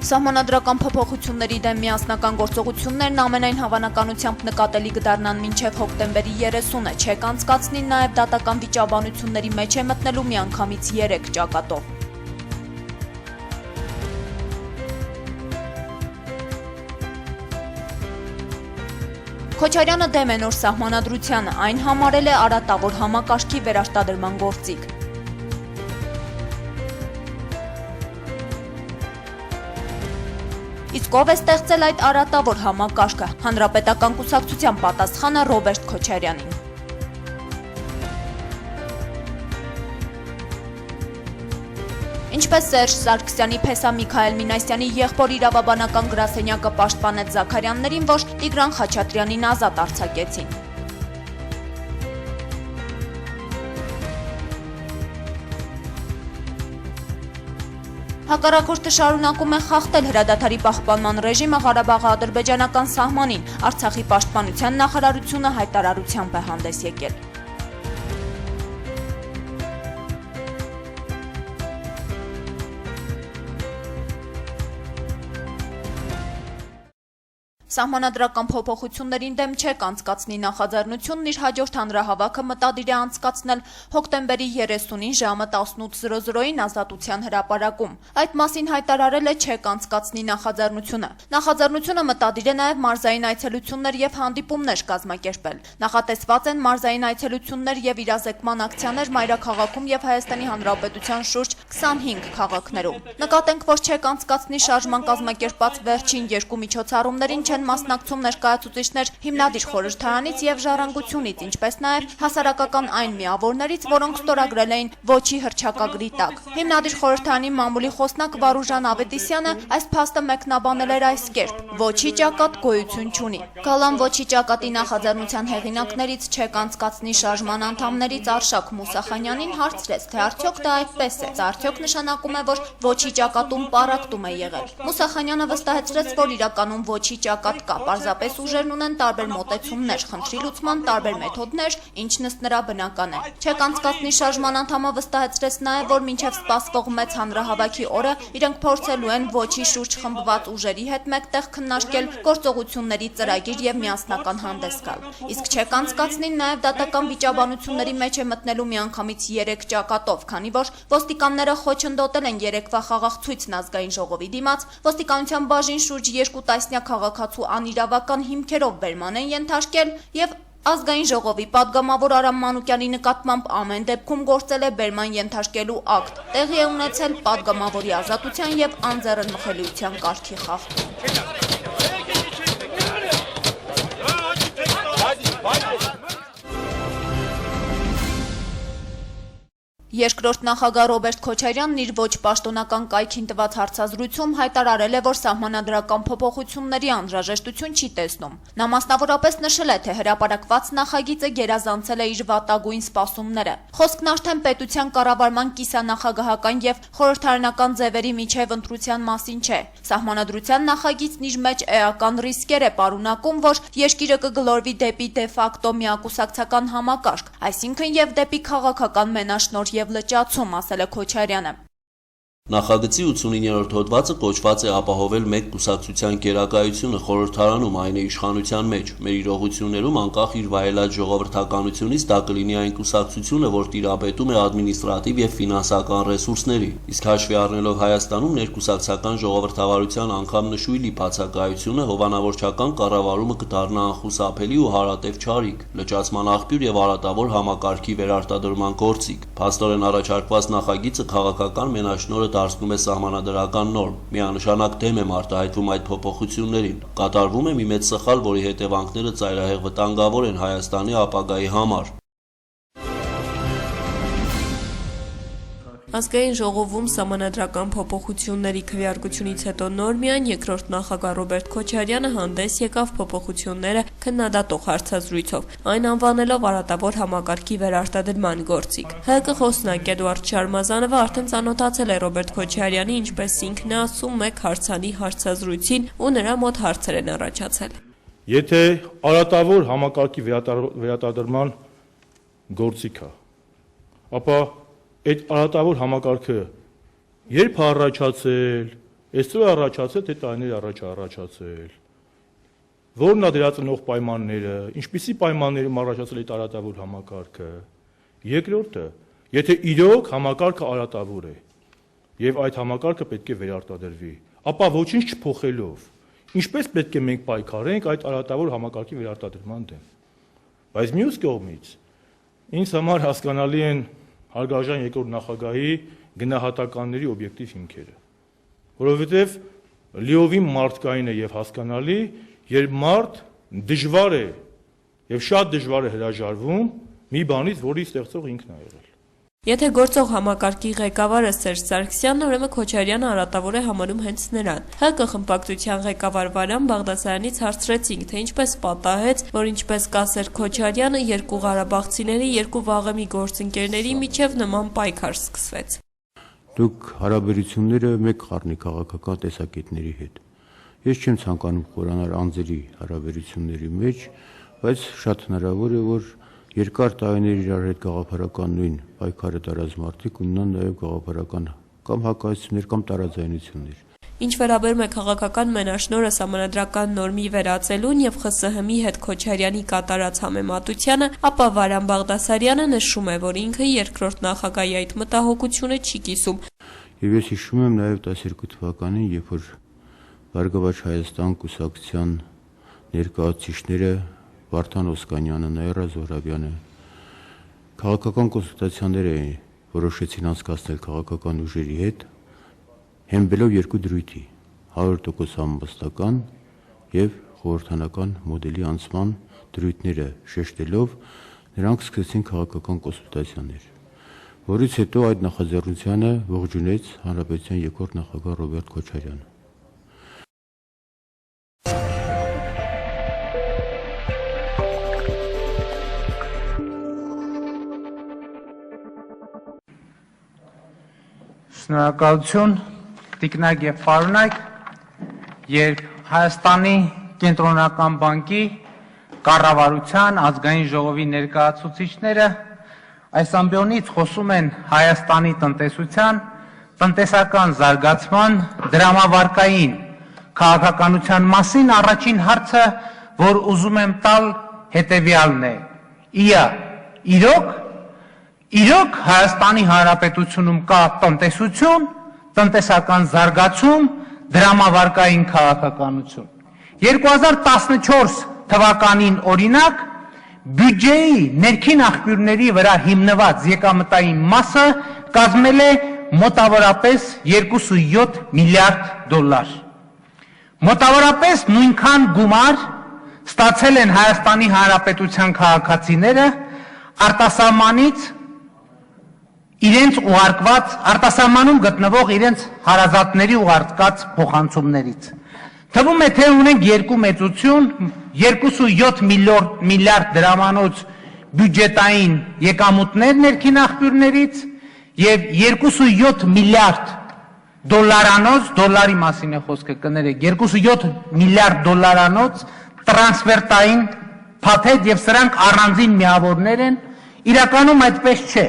Սահմանադրական փոփոխությունների դեմ միասնական գործողություններն ամենայն հավանականությամբ նկատելի կդառնան մինչև հոկտեմբերի 30-ը, չեք անցկացնի նաև դատական վիճաբանությունների մեջ է մտնելու միանգամից 3 ճակատով։ Քոչարյանը դեմ է նոր սահմանադրությանը, այն համարել է արատավոր համակարգի վերարտադրման գործիք։ Իսկ ով է ստեղծել այդ արատավոր համակարգը, Հանրապետական կուսակցության պատասխանը Ռոբերտ Քոչարյանին։ Ինչպես Սերժ Սարգսյանի փեսա Միքայել Մինասյանի եղբոր իրավաբանական գրասենյակը պաշտպանեց Զաքարյաններին, որ Տիգրան Խաչատրյանին ազատ արձակեցին։ Հակառակորդը շարունակում է խախտել հրադադարի պահպանման ռեժիմը Ղարաբաղի ադրբեջանական սահմանին, Արցախի պաշտպանության նախարարությունը հայտարարությամբ է հանդես եկել։ Սահմանադրական փոփոխություններին դեմ չեք անցկացնի նախաձեռնությունն իր հաջորդ հանրահավաքը մտադիր է անցկացնել հոկտեմբերի 30-ին ժամը 18:00-ին Ազատության հրապարակում։ Այդ մասին հայտարարել է չեք անցկացնի նախաձեռնությունը։ Նախաձեռնությունը մտադիր է նաև մարզային այցելություններ եւ հանդիպումներ կազմակերպել։ Նախատեսված են մարզային այցելություններ եւ իրազեկման ակցիաներ մայրաքաղաքում եւ Հայաստանի Հանրապետության շուրջ 25 քաղաքներում։ Նկատենք, որ չեք անցկացնի շարժման կազմակերպած վերջին 2 միջոցառումներին չեն մասնակցում ներկայացուցիչներ հիմնադիր խորհրդարանից եւ ժառանգությունից, ինչպես նաեւ հասարակական այն միավորներից, որոնք ստորագրել էին ոչի հռչակագրի տակ։ Հիմնադիր խորհրդարանի մամուլի խոսնակ Վարուժան Ավետիսյանը այս փաստը մեկնաբանել էր այս կերպ. ոչի ճակատ գոյություն չունի։ Գալան ոչի ճակատի նախաձեռնության հեղինակներից չեք անցկացնի շարժման անդամներից Արշակ Մուսախանյանին հարցրեց, թե արդյոք դա այդպես է։ Դա արդյոք նշանակում է, որ ոչի ճակատում պառակտում է եղել։ Մուսախանյանը վստահեցրեց, որ իրականում ոչի ճակատ կա, պարզապես ուժերն ունեն տարբեր մոտեցումներ, խնդրի լուծման տարբեր մեթոդներ, ինչն ըստ նրա բնական է։ Չեք անցկացնի շարժման անդամը վստահեցրեց նաև, որ մինչև սպասվող մեծ հանրահավաքի օրը իրենք փորձելու են ոչի շուրջ խմբված ուժերի հետ մեկտեղ քննարկել գործողությունների ծրագիր եւ միասնական հանդես գալ։ Իսկ չեք անցկացնի նաև դատական վիճաբանությունների մեջ է մտնելու միանգամից 3 ճակատով, քանի որ ոստիկանները խոչընդոտել են երեկվա խաղաղ ցույցն ազգային ժողովի դիմաց, ոստիկանության բաժին շուրջ 2 տասնյակ քաղաքացու անիրավական հիմքերով բերման են ենթարկել եւ ազգային ժողովի падգամավոր Արամ Մանուկյանի նկատմամբ ամեն դեպքում գործել է բերման ենթարկելու ակտ։ Տեղի է ունեցել падգամավորի ազատության եւ անձեռնմխելիության կարգի խախտում։ Երկրորդ նախագահ Ռոբերտ Քոչարյանն իր ոչ պաշտոնական կայքին տված հարցազրույցում հայտարարել է, որ սահմանադրական փոփոխությունների անհրաժեշտություն չի տեսնում։ Նա մասնավորապես նշել է, թե հրապարակված նախագիծը գերազանցել է իր վատագույն սպասումները։ Խոսքն արդեն պետության կառավարման կիսանախագահական եւ խորհրդարանական ձևերի միջև ընտրության մասին չէ։ Սահմանադրության նախագիծն իր մեջ էական ռիսկեր է պարունակում, որ երկիրը կգլորվի դեպի դե ֆակտո միակուսակցական համակարգ, այսինքն եւ դեպի քաղաքական մենաշնորհ եւ լճացում, ասել է Քոչարյանը։ Նախագծի 89-րդ հոդվածը կոչված է ապահովել մեկ կուսակցության գերակայությունը խորհրդարանում, այն է իշխանության մեջ։ Մեր իրողություններում անկախ իր վայելած ժողովրդականությունից դա կլինի այն կուսակցությունը, որ տիրապետում է ադմինիստրատիվ եւ ֆինանսական ռեսուրսների։ Իսկ հաշվի առնելով Հայաստանում ներկուսակցական ժողովրդավարության անգամ նշույլի բացակայությունը, հովանավորչական կառավարումը կդառնա անխուսափելի ու հարատև չարիք, լճացման աղբյուր եւ արատավոր համակարգի վերարտադրման գործիք։ Փաստորեն առաջարկված նախագիծը քաղաքական մենաշնորհը դարձնում է սահմանադրական նորմ, միանշանակ դեմ եմ արտահայտվում այդ փոփոխություններին։ Կատարվում է մի մեծ սխալ, որի հետևանքները ծայրահեղ վտանգավոր են Հայաստանի ապագայի համար։ Ազգային ժողովում սահմանադրական փոփոխությունների քվեարկությունից հետո նոր միայն երկրորդ նախագահ Ռոբերտ Քոչարյանը հանդես եկավ փոփոխությունները քննադատող հարցազրույցով, այն անվանելով արատավոր համակարգի վերարտադրման գործիք։ ՀԿ խոսնակ Էդուարդ Շարմազանովը արդեն ծանոթացել է Ռոբերտ Քոչարյանի, ինչպես ինքն է ասում, մեկ հարցանի հարցազրույցին ու նրա մոտ հարցեր են առաջացել։ Եթե արատավոր համակարգի վերարտադրման գործիք է, ապա այդ արատավոր համակարգը երբ առաջացել, Այսօր առաջացել, թե տարիներ առաջ առաջացել։ Որն է դրա ծնող պայմանները, ինչպիսի պայմաններում առաջացել է արատավոր համակարգը։ Երկրորդը, եթե իրոք համակարգը արատավոր է, եւ այդ համակարգը պետք է վերարտադրվի, ապա ոչինչ չփոխելով, ինչպես պետք է մենք պայքարենք այդ արատավոր համակարգի վերարտադրման դեմ։ Բայց մյուս կողմից ինձ համար հասկանալի են հարգարժան երկրորդ նախագահի գնահատականների օբյեկտիվ հիմքերը, որովհետև լիովին մարդկային է եւ հասկանալի, երբ մարդ դժվար է եւ շատ դժվար է հրաժարվում մի բանից, որի ստեղծող ինքն է եղել։ Եթե գործող համակարգի ղեկավարը Սերժ Սարգսյանն, ուրեմն Քոչարյանը արատավոր է համարում հենց նրան։ ՀԿ խմբակցության ղեկավար Վարան Բաղդասարյանից հարցրեցինք, թե ինչպես պատահեց, որ ինչպես կասեր Քոչարյանը, երկու ղարաբաղցիների, երկու վաղեմի գործընկերների միջև նման պայքար սկսվեց։ Դուք հարաբերությունները մեկ խառնի քաղաքական տեսակետների հետ։ Ես չեմ ցանկանում խորանալ անձերի հարաբերությունների մեջ, բայց շատ հնարավոր է, որ երկար տարիներ իրար հետ գաղափարական նույն պայքարը տարած մարդիկ ունենան նաև գաղափարական կամ հակասություններ կամ տարաձայնություններ։ Ինչ վերաբերում է քաղաքական մենաշնորհը սահմանադրական նորմի վերածելուն եւ ԽՍՀՄ-ի հետ Քոչարյանի կատարած համեմատությանը, ապա Վարան Բաղդասարյանը նշում է, որ ինքը երկրորդ նախագահի այդ մտահոգությունը չի կիսում։ Եվ ես հիշում եմ նաև 12 թվականին, երբ որ Բարգավաճ Հայաստան կուսակցության ներկայացուցիչները Վարդան Օսկանյանը, Նաիրա Զոհրաբյանը քաղաքական կոնսուլտացիաներ որոշեցին անցկացնել քաղաքական ուժերի հետ, հենվելով երկու դրույթի՝ 100% համապատասխան եւ խորհրդանական մոդելի անցման դրույթները շեշտելով, նրանք սկսեցին քաղաքական կոնսուլտացիաներ, որից հետո այդ նախաձեռնությանը ողջունեց Հանրապետության երկրորդ նախագահ Ռոբերտ Քոչարյանը։ Շնորհակալություն, տիկնակ եւ պարոնայք, երբ Հայաստանի կենտրոնական բանկի կառավարության ազգային ժողովի ներկայացուցիչները այս ամբիոնից խոսում են Հայաստանի տնտեսության, տնտեսական զարգացման, դրամավարկային քաղաքականության մասին, առաջին հարցը, որ ուզում եմ տալ, հետեւյալն է. Իրոք Հայաստանի Հանրապետությունում կա տնտեսություն, տնտեսական զարգացում, դրամավարկային քաղաքականություն։ 2014 թվականին օրինակ բյուջեի ներքին աղբյուրների վրա հիմնված եկամտային մասը կազմել է մոտավորապես 2.7 միլիարդ դոլար։ Մոտավորապես նույնքան գումար ստացել են Հայաստանի Հանրապետության քաղաքացիները արտասահմանից իրենց ուղարկված, արտասահմանում գտնվող իրենց հարազատների ուղարկած փոխանցումներից։ Թվում է, թե ունենք երկու մեծություն, 2.7 միլիարդ դրամանոց բյուջետային եկամուտներ ներքին աղբյուրներից եւ 2.7 միլիարդ դոլարանոց, դոլարի մասին է խոսքը կներեք, 2.7 միլիարդ դոլարանոց տրանսֆերտային փաթեթ եւ սրանք առանձին միավորներ են, իրականում այդպես չէ,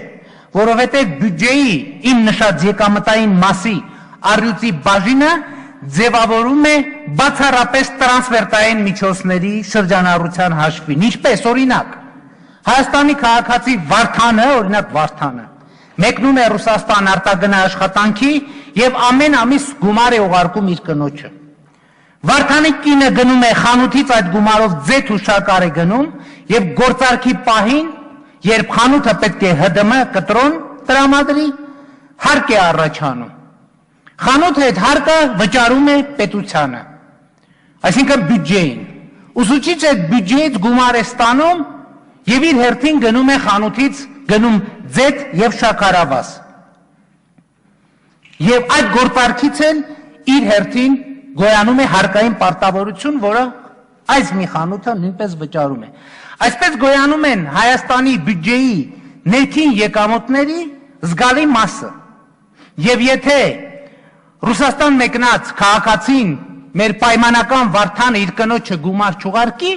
որովհետեւ բյուջեի իմ նշած եկամտային մասի առյուծի բաժինը ձևավորում է բացառապես տրանսֆերտային միջոցների շրջանառության հաշվին, ինչպես օրինակ Հայաստանի քաղաքացի Վարդանը, օրինակ Վարդանը, մեկնում է Ռուսաստան արտագնա աշխատանքի եւ ամեն ամիս գումար է ուղարկում իր կնոջը։ Վարդանի կինը գնում է խանութից այդ գումարով ձեթ ու շաքար է գնում եւ գործարքի պահին, երբ խանութը պետք է ՀԴՄ կտրոն տրամադրի, հարկ է առաջանում։ Խանութը այդ հարկը վճարում է պետությանը, այսինքն բյուջեին։ Ուսուցիչը այդ բյուջեից գումար է ստանում եւ իր հերթին գնում է խանութից գնում ձեթ եւ շաքարավազ։ Եվ այդ գործարքից էլ իր հերթին գոյանում է հարկային պարտավորություն, որը այս մի խանութը նույնպես վճարում է։ Այսպես գոյանում են Հայաստանի բյուջեի ներքին եկամուտների զգալի մասը։ Եվ եթե Ռուսաստան մեկնած քաղաքացին մեր պայմանական Վարդանը իր կնոջը գումար չուղարկի,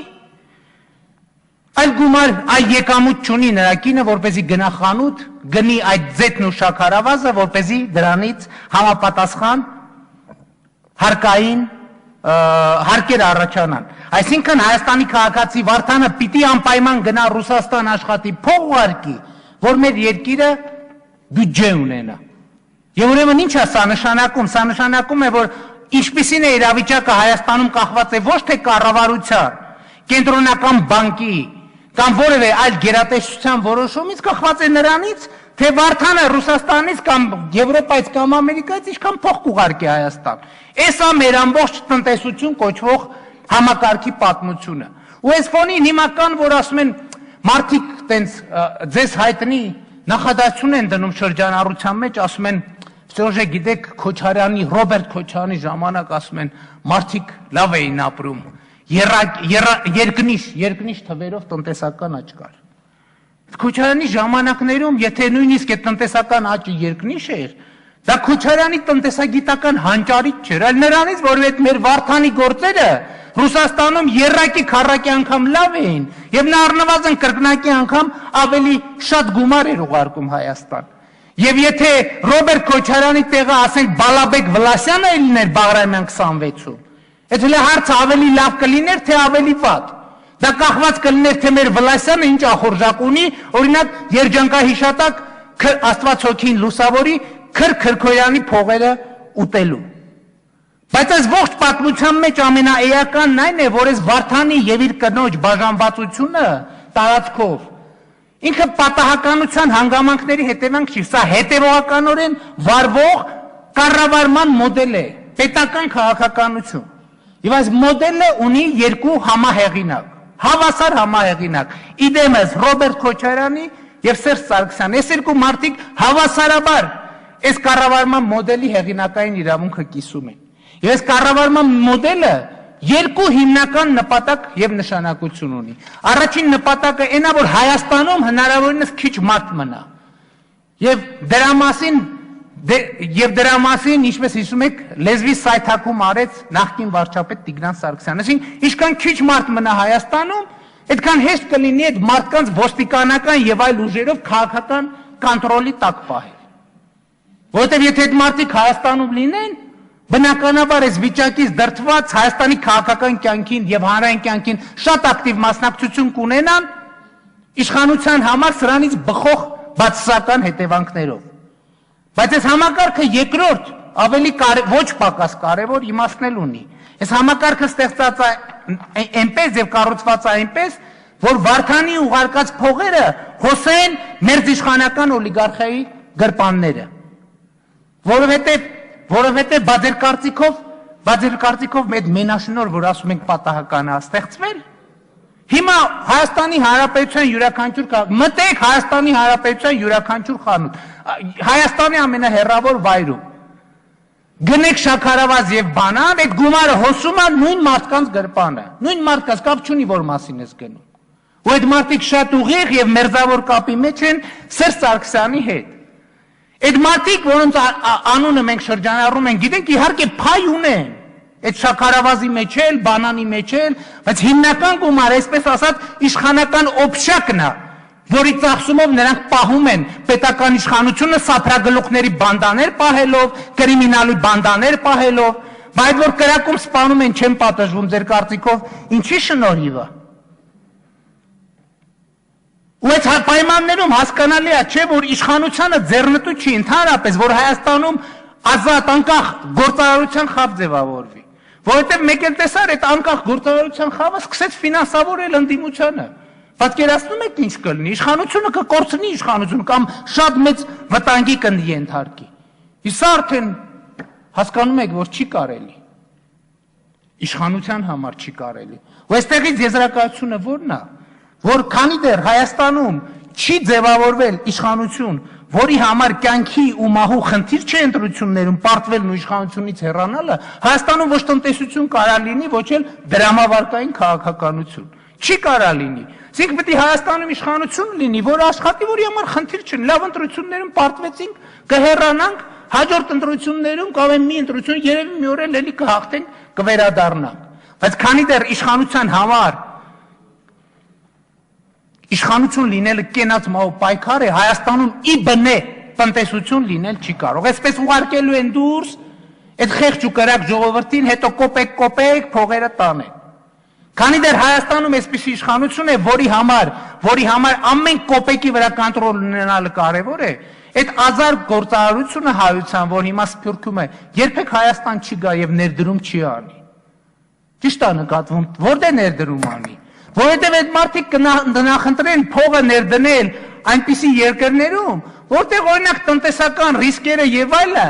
այլ գումար, այլ եկամուտ չունի նրա կինը, որպեսզի գնա խանութ, գնի այդ ձեթն ու շաքարավազը, որպեսզի դրանից համապատասխան հարկային հարկեր առաջանան։ Այսինքն Հայաստանի քաղաքացի Վարդանը պիտի անպայման գնա Ռուսաստան աշխատի, փող ուղարկի, որ մեր երկիրը բյուջե ունենա։ Եվ ուրեմն ինչ է սա նշանակում։ Սա նշանակում է, որ ինչպիսին է իրավիճակը Հայաստանում կախված է ոչ թե կառավարության, կենտրոնական բանկի կամ որևէ այլ գերատեսչության որոշումից, կախված է նրանից, թե Վարդանը Ռուսաստանից կամ Եվրոպայից կամ Ամերիկայից ինչքան փող կուղարկի Հայաստան։ Էս է մեր ամբողջ տնտեսություն կոչվող համակարգի պատմությունը։ Ու այս ֆոնին հիմական, որ ասում են մարդիկ տենց ձեզ հայտնի նախադասություն են դնում շրջանառության մեջ, ասում են Սերժե գիտեք Քոչարյանի, Ռոբերտ Քոչարյանի ժամանակ ասում են մարդիկ լավ էին ապրում, երկնիշ թվերով տնտեսական աճ կար։ Քոչարյանի ժամանակներում, եթե նույնիսկ այդ տնտեսական աճը երկնիշ էր, դա Քոչարյանի տնտեսագիտական հանճարից չէր, այլ նրանից, որ այդ մեր Վարդանի գործերը Ռուսաստանում երրակի քառակի անգամ լավ էին, եւ նա առնվազն կրկնակի անգամ ավելի շատ գումար էր ուղարկում Հայաստան։ Եվ եթե Ռոբերտ Քոչարյանի տեղը ասենք Բալաբեկ Վլասյանը լիներ Բաղրամյան 26-ում, այդ հենց հարցը ավելի լավ կլիներ, թե ավելի վատ։ Դա կախված կլիներ, թե մեր Վլասյանը ինչ ախորժակ ունի, օրինակ երջանկահիշատակ Աստված հոգին լուսավորի Քրքոյանի փողերը ուտելու։ Բայց այս ողջ պատմության մեջ ամենաէականն այն է, որ այս Վարդանի եւ իր կնոջ բաժանվածությունը տարածքով ինքը պատահականության հանգամանքների հետևանք չի, սա հետևողականորեն վարվող կառավարման մոդել է, պետական քաղաքականություն։ Եվ այս մոդելը ունի երկու համահեղինակ, հավասար համահեղինակ, իդեմս Ռոբերտ Քոչարյանի եւ Սերժ Սարգսյանի։ Այս երկու մարդիկ հավասարաբար այս կառավարման մոդելի հեղինակային իրավունքը կիսում են։ Եվ այս կառավարման մոդելը երկու հիմնական նպատակ եւ նշանակություն ունի։ Առաջին նպատակը այն է, որ Հայաստանում հնարավորինս քիչ մարդ մնա։ Եվ դրա մասին, ինչպես հիշում եք, լեզվի սայթակում արեց նախկին վարչապետ Տիգրան Սարգսյանը։ Այսինքն, ինչքան քիչ մարդ մնա Հայաստանում, այդքան հեշտ կլինի այդ մարդկանց ոստիկանական եւ այլ ուժերով քաղաքական կոնտրոլի տակ պահել։ Որովհետեւ եթե այդ մարդիկ Հայաստանում լինեն, բնականաբար այս վիճակից դրդված Հայաստանի քաղաքական կյանքին եւ հանրային կյանքին շատ ակտիվ մասնակցություն կունենան իշխանության համար սրանից բխող բացասական հետևանքներով։ Բայց այս համակարգը երկրորդ ավելի ոչ պակաս կարևոր իմաստնել ունի։ Այս համակարգը ստեղծած է այնպես եւ կառուցված է այնպես, որ Վարդանի ուղարկած փողերը հոսեն մերձիշխանական օլիգարխիայի գրպանները։ Որովհետև բաձեր կարծիքով մեծ մենաշնոր, որ ասում ենք պատահական է ստեղծվել, հիմա Հայաստանի Հանրապետության յուրաքանչյուր մտեք Հայաստանի Հանրապետության յուրաքանչյուր խանութ, Հայաստանի ամենահեռավոր վայրում, գնեք Շաքարավազ եւ Բանան, այդ գումարը հոսում է նույն մարդկանց գրպանը, նույն մարդկանց կապ չունի, որ մասին ես գնում։ Ու այդ մարդիկ շատ ուղիղ եւ մերձավոր կապի մեջ են Սերժ Սարգսյանի հետ։ Այդ մարդիկ, որոնց անունը մենք շրջանառում ենք, գիտենք իհարկե փայ ունեն, այդ Շաքարավազի մեջ էլ, Բանանի մեջ էլ, բայց հիմնական գումարը, այսպես ասած, իշխանական օբշակն է, որի ծախսումով նրանք պահում են պետական իշխանությունը սափրագլուխների բանդաներ պահելով, կրիմինալի բանդաներ պահելով, բայց որ կրակում սպանում են, չեն պատժվում ձեր կարծիքով, ինչի շնորհիվ է։ Ու այդ պայմաններում հասկանալի է, չէ, որ իշխանությանը ձեռնտու չի ընդհանրապես, որ Հայաստանում ազատ անկախ գործարարության խավ ձևավորվի։ Որովհետև մեկ էլ տեսար այդ անկախ գործարարության խավը սկսեց ֆինանսավորել ընդդիմությանը։ Պատկերացնում եք ինչ կլինի, իշխանությունը կկորցնի իշխանություն կամ շատ մեծ վտանգի կընդհարկի։ Իսկ սա արդեն հասկանում եք, որ չի կարելի։ Իշխանության համար չի կարելի։ Ու այստեղից եզրակացությունը ո՞րն է, որ քանի դեռ Հայաստանում չի ձևավորվել իշխանություն, որի համար կյանքի ու մահու խնդիր չէ ընտրություններում պարտվելն ու իշխանությունից հեռանալը, Հայաստանում ոչ տնտեսություն կարա լինի, ոչ էլ դրամավարկային քաղաքականություն։ Չի կարա լինի։ Իսկ պետք է Հայաստանում իշխանություն լինի, որ աշխատի, որի համար խնդիր չեն։ Լավ ընտրություններում պարտվեցինք, կհեռանանք, հաջորդ ընտրություններում կամ մի ընտրություն երևի մի օր էլ էլի կհաղթենք, կվերադառնանք։ Բայց քանի դեռ իշխանության համար իշխանություն լինելը կենաց մահու պայքար է, Հայաստանում ի բնե տնտեսություն լինել չի կարող։ Այսպես ուղարկելու են դուրս Այդ խեղճ ու կրակ ժողովրդին հետո կոպեկ փողերը տանեն։ Քանի դեռ Հայաստանում այսպիսի իշխանություն է, որի համար ամեն կոպեկի վրա կոնտրոլ ունենալը կարևոր է, այդ ազար գործարարությունը հայության, որ հիմա սփյուռքում է, երբեք Հայաստան չի գա եւ ներդրում չի անի։ Ճիշտ է նկատվում, որտե ներդրում անի, որովհետեւ այդ մարդիկ կնախընտրեն փողը ներդնել այնպիսի երկրներում, որտեղ օրինակ տնտեսական ռիսկերը եւ այլը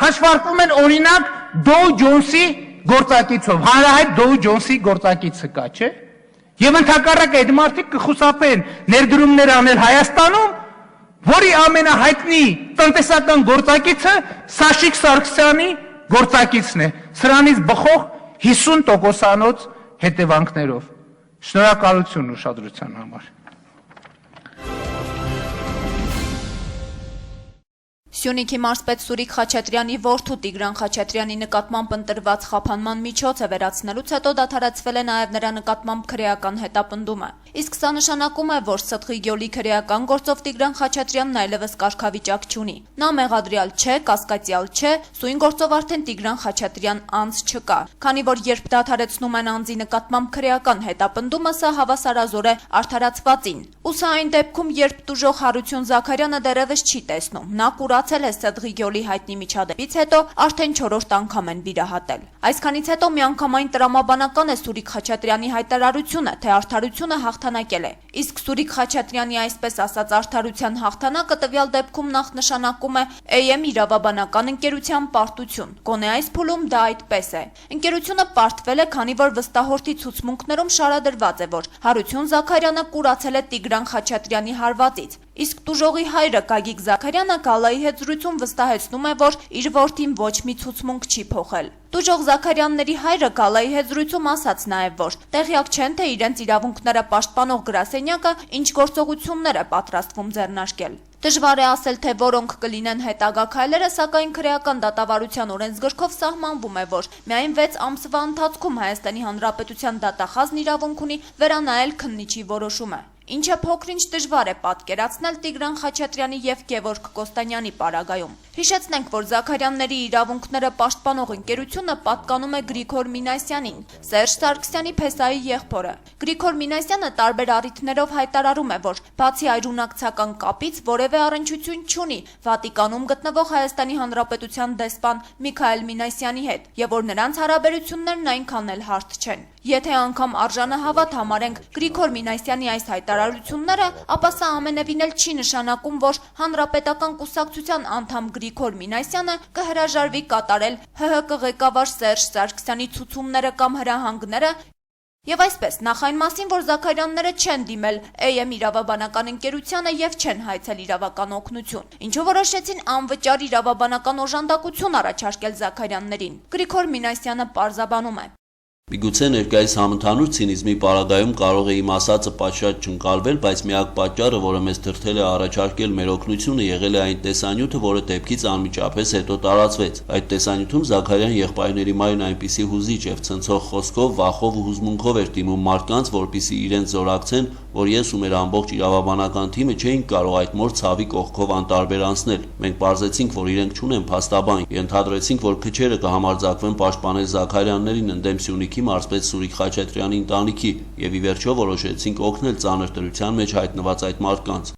հաշվարկվում են օրինակ Dow Jones-ի գործակիցով, հանրահայտ Dow Jones-ի գործակիցը կա, չէ՞։ Եվ ընդհակառակը այդ մարդիկ կխուսափեն ներդրումներ անել Հայաստանում, որի ամենահայտնի տնտեսական գործակիցը Սաշիկ Սարգսյանի գործակիցն է, սրանից բխող 50%-անոց հետևանքներով։ Շնորհակալություն ուշադրության համար։ Սյունիքի մարզպետ Սուրիկ Խաչատրյանի որդու Տիգրան Խաչատրյանի նկատմամբ ընտրված խափանման միջոցը վերացնելուց հետո դադարեցվել է նաև նրա նկատմամբ քրեական հետապնդումը։ Իսկ սա նշանակում է, որ Ստղի գյոլի քրեական գործով Տիգրան Խաչատրյանն այլևս կարգավիճակ չունի։ Նա մեղադրյալ չէ, կասկածյալ չէ, սույն գործով արդեն Տիգրան Խաչատրյան անձ չկա։ Քանի որ երբ դադարեցնում են անձի նկատմամբ քրեական հետապնդումը, սա հավասարազոր է արդարացվածին։ Ու սա այն դեպքում, երբ տուժող Հարություն Զաքարյանը դեռևս չի տեսնում։ Նա կուրացել է Ստղի գյոլի հայտնի միջադեպից հետո արդեն 4-րդ անգամ են վիրահատել։ Այսքանից հետո միանգամայն տրամաբանական է Սուրիկ Խաչատրյանի հայտարարությունը, թե արդարությունը հաղթանակել է։ Իսկ Սուրիկ Խաչատրյանի այսպես ասած արդարության հաղթանակը տվյալ դեպքում նախ նշանակում է AM իրավաբանական ընկերության պարտություն։ Գոնե այս փուլում դա այդպես է։ Ընկերությունը պարտվել է, քանի որ վստահորդի ցուցմունքներում շարադրված է, որ Հարություն Զաքարյանը կուրացել է Տիգրան Խաչատրյանի հարվածից։ Իսկ տուժողի հայրը Գագիկ Զաքարյանը Գալայի հետ զրույցում վստահեցնում է, որ իր որդին ոչ մի ցուցմունք չի փոխել։ Տուժող Զաքարյանների հայրը Գալայի հետ զրույցում ասաց նաև, որ տեղյակ չեն, թե իրենց իրավունքները պաշտպանող գրասենյակը ինչ գործողություններ է պատրաստվում ձեռնարկել։ Դժվար է ասել, թե որոնք կլինեն հետագա քայլերը, սակայն քրեական դատավարության օրենսգրքով սահմանվում է, որ միայն 6 ամսվա ընթացքում Հայաստանի Հանրապետության դատախազն իրավունք ունի վերանայել քննիչի որոշումը։ Ինչը փոքր-ինչ դժվար է պատկերացնել Տիգրան Խաչատրյանի եւ Գևորգ Կոստանյանի պարագայում։ Հիշեցնենք, որ Զաքարյանների իրավունքները պաշտպանող ընկերությունը պատկանում է Գրիգոր Մինասյանին, Սերժ Սարգսյանի փեսայի եղբորը։ Գրիգոր Մինասյանը տարբեր առիթներով հայտարարում է, որ բացի այրունակցական կապից որևէ առնչություն չունի Վատիկանում գտնվող Հայաստանի Հանրապետության դեսպան Միքայել Մինասյանի հետ, եւ որ նրանց հարաբերություններն այնքան էլ հարթ չեն։ Եթե անգամ արժանահավատ համարենք Գրիգոր Մինասյանի այս հայտարարությունները, ապա սա ամենևին էլ չի նշանակում, որ Հանրապետական կուսակցության անդամ Գրիգոր Մինասյանը կհրաժարվի կատարել ՀՀԿ ղեկավար Սերժ Սարգսյանի ցուցումները կամ հրահանգները, եւ այսպես նախ այն մասին, որ Զաքարյանները չեն դիմել AM իրավաբանական ընկերությանը եւ չեն հայցել իրավական օգնություն, ինչով որոշեցին անվճար իրավաբանական օժանդակություն առաջարկել Զաքարյաններին։ Գրիգոր Մինասյանը պարզաբանում է. Միգուցե ներկայիս համընդհանուր ցինիզմի պարագայում կարող է իմ ասածը պատշաճ չընկալվել, բայց միակ պատճառը, որը մեզ դրդել է առաջարկել մեր օգնությունը, եղել է այն տեսանյութը, որը դեպքից անմիջապես հետո տարածվեց։ Այդ տեսանյութում Զաքարյան եղբայրների մայրն այնպիսի հուզիչ եւ ցնցող խոսքով, վախով ու հուզմունքով էր դիմում մարդկանց, որպիսի իրենց զորակցեն, որ ես ու մեր ամբողջ իրավաբանական թիմը չէինք կարող այդ մոր ցավի կողքով անտարբեր անցնել։ Մենք պարզեցինք, որ իրենք չունեն փաստաբան, ենթադրեցինք, որ քչերը կհամարձակվեն պաշտպանել Զաքարյաններին ընդդեմ Սյունիքի մարզպետ Սուրիկ Խաչատրյանի ընտանիքի եւ ի վերջո որոշեցինք օգնել ծանր դրության մեջ հայտնված այդ մարդկանց։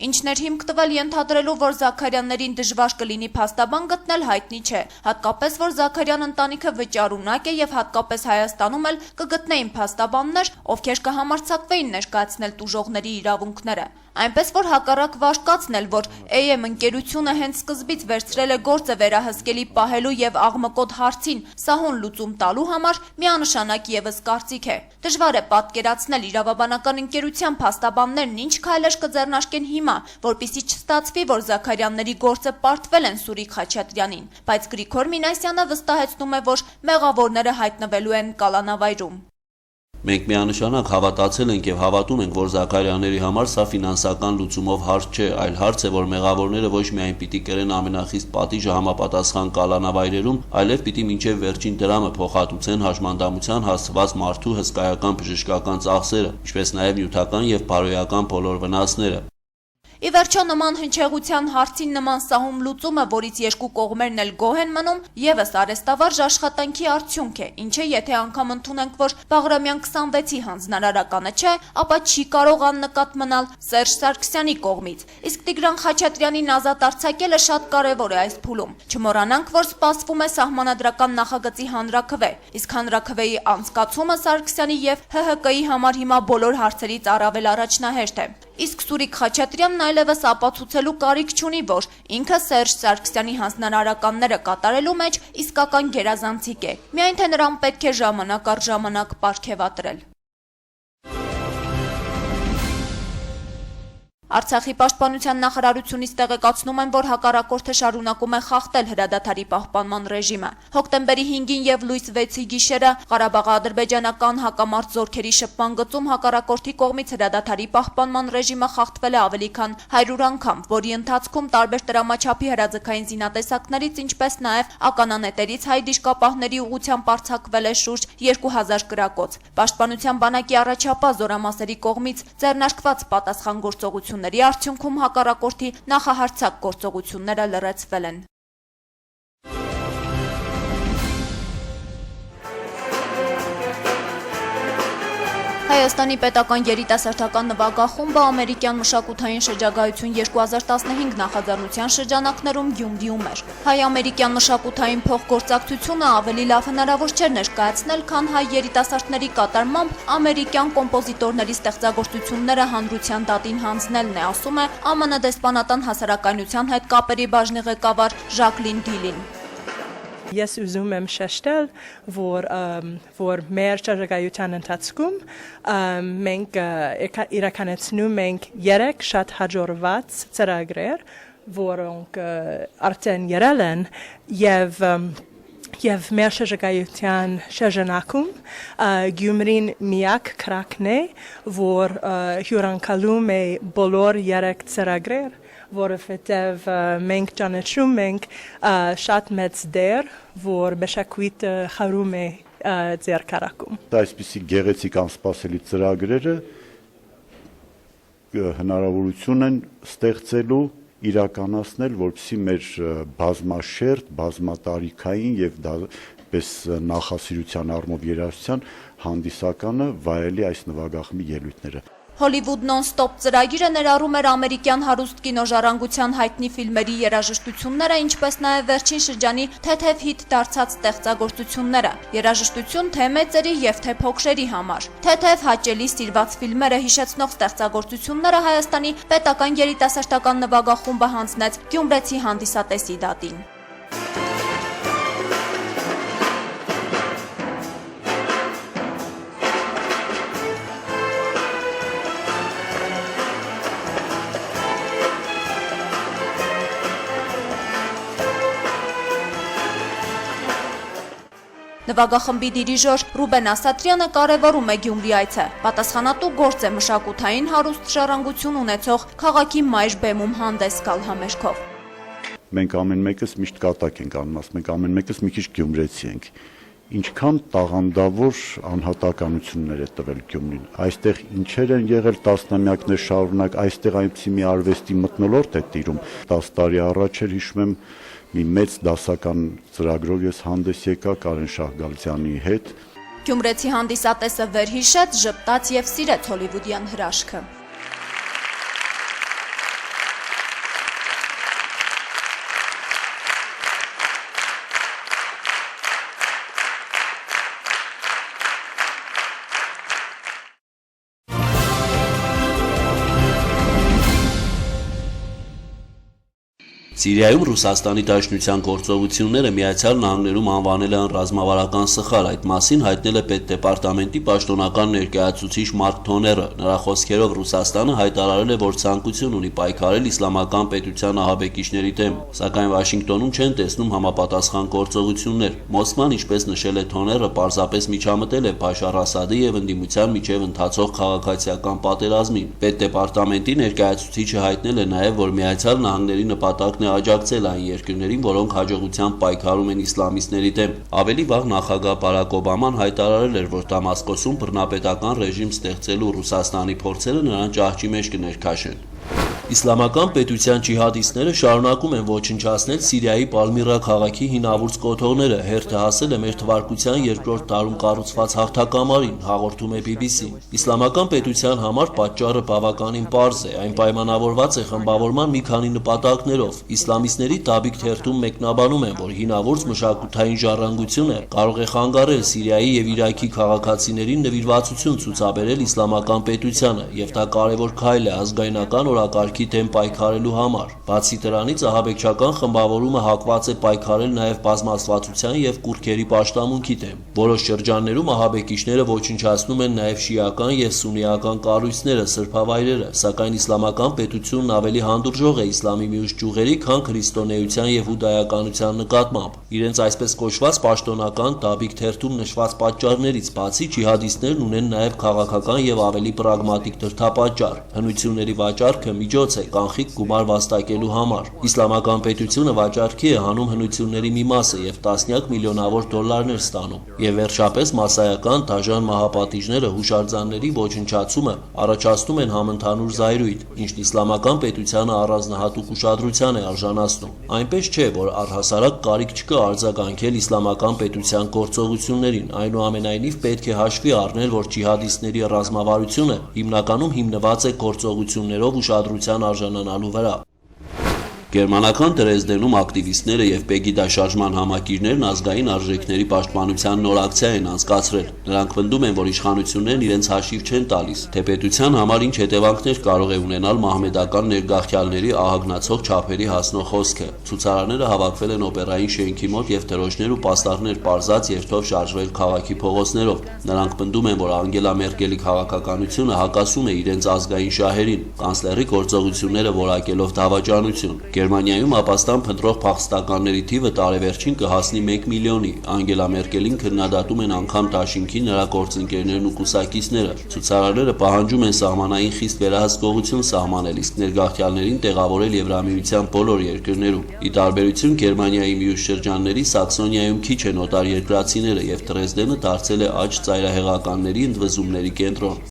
Ինչներ հիմք տվել ենթադրելու, որ Զաքարյաններին դժվար կլինի փաստաբան գտնել, հայտնի չէ, հատկապես որ Զաքարյան ընտանիքը վճարունակ է եւ հատկապես Հայաստանում էլ կգտնեին փաստաբաններ, ովքեր կհամարձակվեին ներկայացնել տուժողների իրավունքները։ Այնպես որ հակառակ վարկածն էլ, որ AM ընկերությունը հենց սկզբից վերցրել է գործը վերահսկելի պահելու եւ աղմկոտ հարցին սահուն լուծում տալու համար, միանշանակ եւս կարծիք է։ Դժվար է պատկերացնել իրավաբանական ընկերության փաստաբաններն ինչ քայլեր կձեռնարկեն հիմա, որpիսի չստացվի, որ Զաքարյանների գործը պարտվել են Սուրիկ Խաչատրյանին, բայց Գրիգոր Մինասյանը վստահեցնում է, որ մեղավորները հայտնվելու են կալանավայրում։ Մենք միանշանակ հավատացել ենք եւ հավատում ենք, որ Զաքարյանների համար սա ֆինանսական լուծումով հարց չէ, այլ հարց է, որ մեղավորները ոչ միայն պիտի կրեն ամենախիստ պատիժը համապատասխան կալանավայրերում, այլև պիտի մինչեւ վերջին դրամը փոխհատուցեն հաշմանդամության հասցված մարդու հսկայական բժշկական ծախսերը, ինչպես նաեւ նյութական եւ բարոյական բոլոր վնասները։ Ի վերջո նման հնչեղության հարցին նման սահում լուծումը, որից երկու կողմերն էլ գոհ են մնում, եւս արեստավարժ աշխատանքի արդյունք է, ինչը եթե անգամ ընդունենք, որ Բաղրամյան 26-ի հանձնարարականը չէ, ապա չի կարող աննկատ մնալ Սերժ Սարգսյանի կողմից։ Իսկ Տիգրան Խաչատրյանին ազատ արձակելը շատ կարևոր է այս փուլում։ Չմոռանանք, որ սպասվում է սահմանադրական նախագծի հանրաքվե, իսկ հանրաքվեի անցկացումը Սարգսյանի եւ ՀՀԿ-ի համար հիմա բոլոր հարցերից առավել առաջնահերթ է։ Իսկ Սուրիկ Խաչատրյանն այլևս ապացուցելու կարիք չունի, որ ինքը Սերժ Սարգսյանի հանձնարարականները կատարելու մեջ իսկական գերազանցիկ է, միայն թե նրան պետք է ժամանակ առ ժամանակ պարգևատրել։ Արցախի պաշտպանության նախարարությունից տեղեկացնում են, որ հակառակորդը շարունակում է խախտել հրադադարի պահպանման ռեժիմը։ Հոկտեմբերի 5-ին եւ լույս 6-ի գիշերը Ղարաբաղ-ադրբեջանական հակամարտ զորքերի շփման գծում հակառակորդի կողմից հրադադարի պահպանման ռեժիմը խախտվել է ավելի քան 100 անգամ, որի ընթացքում տարբեր տրամաչափի հրաձգային զինատեսակներից, ինչպես նաեւ ականանետերից հայ դիժկապահների ուղղությամբ արձակվել է շուրջ 2000 կրակոց։ Պաշտպանության բանակի առաջապահ զորամասերի կողմից ձեռնարկված պատասխան արդյունքում հակառակորդի նախահարձակ գործողությունները լրացվել են։ Հայաստանի պետական երիտասարդական նվագախումբը ամերիկյան մշակութային շրջագայություն 2015 նախաձեռնության շրջանակներում Գյումրիում էր։ Հայ-ամերիկյան մշակութային փոխգործակցությունը ավելի լավ հնարավոր չէր ներկայացնել, քան հայ երիտասարդների կատարմամբ ամերիկյան կոմպոզիտորների ստեղծագործությունները հանրության դատին հանձնելն է, ասում է ԱՄՆ դեսպանատան հասարակայնության հետ կապերի բաժնի ղեկավար Ժակլին Դիլին։ Ես ուզում եմ շեշտել, որ մեր շրջագայության ընթացքում մենք իրականացնում ենք 3 շատ հաջողված ծրագրեր, որոնք արդեն եղել են եւ մեր շրջագայության շրջանակում Գյումրին միակ քրակն է, որ հյուրընկալում է բոլոր 3 ծրագրեր, որովհետև մենք ճանաչում ենք շատ մեծ դեր, որ մշակույթը խորում է ձեր քարակում։ Այսպիսի գեղեցիկ անսպասելի ծրագրերը հնարավորություն են ստեղծելու իրականացնել, որպեսզի մեր բազմաշերտ, բազմատարիքային եւ դեպս նախասիրության առումով երաժշտության հանդիսականը վայելի այս նվագախմբի ելույթները։ Հոլիվուդ նոն-ստոպ ծրագիրը ներառում էր ամերիկյան հարուստ կինոժառանգության հայտնի ֆիլմերի երաժշտությունները, ինչպես նաև վերջին շրջանի թեթև հիթ դարձած ստեղծագործությունները, երաժշտություն թե մեծերի եւ թե փոքրերի համար։ Թեթև հաճելի սիրված ֆիլմերը հիշեցնող ստեղծագործությունները Հայաստանի պետական երիտասարդական նվագախումբը հանձնեց գյումրեցի հանդիսատեսի դատին։ Նվագախմբի դիրիժոր Ռուբեն Ասատրյանը կարևորում է Գյումրի այցը։ Պատասխանատու գործ է մշակութային հարուստ ժառանգություն ունեցող քաղաքի մայր բեմում հանդես գալ համերգով։ Մենք ամեն մեկս միշտ կատակ ենք անում, մենք ամեն մեկս մի քիչ գյումրեցի ենք։ Ինչքան տաղանդավոր անհատականություններ է տվել Գյումրին։ Այստեղ ինչեր են եղել տասնամյակներ շարունակ, այստեղ այնպիսի մի արվեստի մթնոլորտ է տիրում։ 10 տարի առաջ էր, հիշում եմ, մի մեծ դասական ծրագրով ես հանդես եկա Կարեն Շահգալցյանի հետ։ Գյումրեցի հանդիսատեսը վերհիշեց, ժպտաց եւ սիրեց հոլիվուդյան հրաշքը։ Սիրիայում Ռուսաստանի Դաշնության գործողությունները Միացյալ Նահանգներում անվանել են ռազմավարական սխալ, այդ մասին հայտնել է Պետդեպարտամենտի պաշտոնական ներկայացուցիչ Մարկ Թոները։ Նրա խոսքերով Ռուսաստանը հայտարարել է, որ ցանկություն ունի պայքարել իսլամական պետության ահաբեկիչների դեմ, սակայն Վաշինգտոնում չեն տեսնում համապատասխան գործողություններ։ Մոսկվան, ինչպես նշել է Թոները, պարզապես միջամտել է Բաշար Ասադի եւ ընդդիմության միջև ընթացող քաղաքացիական պատերազմին։ Պետդեպարտամենտի ներկայացուցիչը հայտնել է նաեւ, որ Միացյալ Նահանգների նպատակն է աջակցել այն երկրներին, որոնք հաջողությամբ պայքարում են իսլամիստների դեմ։ Ավելի վաղ նախագահ Բարակ Օբաման հայտարարել էր, որ Դամասկոսում բռնապետական ռեժիմ ստեղծելու Ռուսաստանի փորձերը նրան ճահճի մեջ կներքաշեն։ Իսլամական պետության ջիհադիստները շարունակում են ոչնչացնել Սիրիայի Պալմիրա քաղաքի հինավուրց կոթողները, հերթը հասել է մեր թվարկության երկրորդ տարում կառուցված հաղթակամարին, հաղորդում է BBC-ն։ Իսլամական պետության համար պատճառը բավականին պարզ է, այն պայմանավորված է խմբավորման մի քանի նպատակներով։ Իսլամիստների Դաբիկ թերթում մեկնաբանում են, որ հինավուրց մշակութային ժառանգությունը կարող է խանգարել Սիրիայի եւ Իրաքի քաղաքացիներին նվիրվածություն ցուցաբերել իսլամական պետությանը, եւ դա կարևոր քայլ է ազգայնական օրակարգի դեմ պայքարելու համար։ Բացի դրանից, ահաբեկչական խմբավորումը հակված է պայքարել նաև բազմաստվածության եւ կուռքերի պաշտամունքի դեմ։ Որոշ շրջաններում ահաբեկիչները ոչնչացնում են նաև շիական եւ սուննիական կառույցները, սրբավայրերը, սակայն իսլամական պետությունն ավելի հանդուրժող է իսլամի մյուս ճյուղերի, քան քրիստոնեության եւ հուդայականության նկատմամբ։ Իրենց այսպես կոչված պաշտոնական Դաբիկ թերթում նշված պատճառներից բացի ջիհադիստներն ունեն նաև քաղաքական եւ ավելի պրագմատիկ դրդապատճառ։ Հնությունների վաճառքը միջոց է կանխիկ գումար վաստակելու համար։ Իսլամական պետությունը վաճառքի է հանում հնությունների մի մասը եւ տասնյակ միլիոնավոր դոլարներ ստանում։ Եվ վերջապես մասսայական դաժան մահապատիժները հուշարձանների ոչնչացումը առաջացնում են համընդհանուր զայրույթ, ինչն իսլամական պետությանը առանձնահատուկ ուշադրության է արժանացնում։ Այնպես չէ, որ առհասարակ կարիք չկա արձագանքել իսլամական պետության գործողություններին, այնուամենայնիվ պետք է հաշվի առնել, որ ջիհադիստների ռազմավարությունը հիմնականում հիմնված է գործողություններով ուշադրության արժանանալու վրա։ Գերմանական Դրեզդենում ակտիվիստները եւ Պեգիդա շարժման համակիրներն ազգային արժեքների պաշտպանության նոր ակցիա են անցկացրել։ Նրանք պնդում են, որ իշխանություններն իրենց հաշիվ չեն տալիս, թե պետության համար ինչ հետևանքներ կարող է ունենալ մահմեդական ներգաղթյալների ահագնացող չափերի հասնող խոսքը։ Ցուցարարները հավաքվել են օպերային շենքի մոտ եւ թրոշներ ու պաստառներ պարզած երթով շարժվել քաղաքի փողոցներով։ Նրանք պնդում են, որ Անգելա Մերկելի քաղաքականությունը հակասում է իրենց ազգային շահերին, կանցլերի գործողությունները որակելով դավաճանություն։ Գերմանիայում ապաստան փնտրող փախստականների թիվը տարեվերջին կհասնի 1 միլիոնի։ Անգելա Մերկելին քննադատում են անգամ Դաշինքի նրա գործընկերներն ու կուսակիցները։ Ցուցարարները պահանջում են սահմանային խիստ վերահսկողություն սահմանել, իսկ ներգաղթյալներին տեղավորել Եվրամիության բոլոր երկրներում։ Ի տարբերություն Գերմանիայի մյուս շրջանների, Սաքսոնիայում քիչ են օտար երկրացիները եւ Դրեզդենը դարձել է աջ ծայրահեղականների ընդվզումների կենտրոն։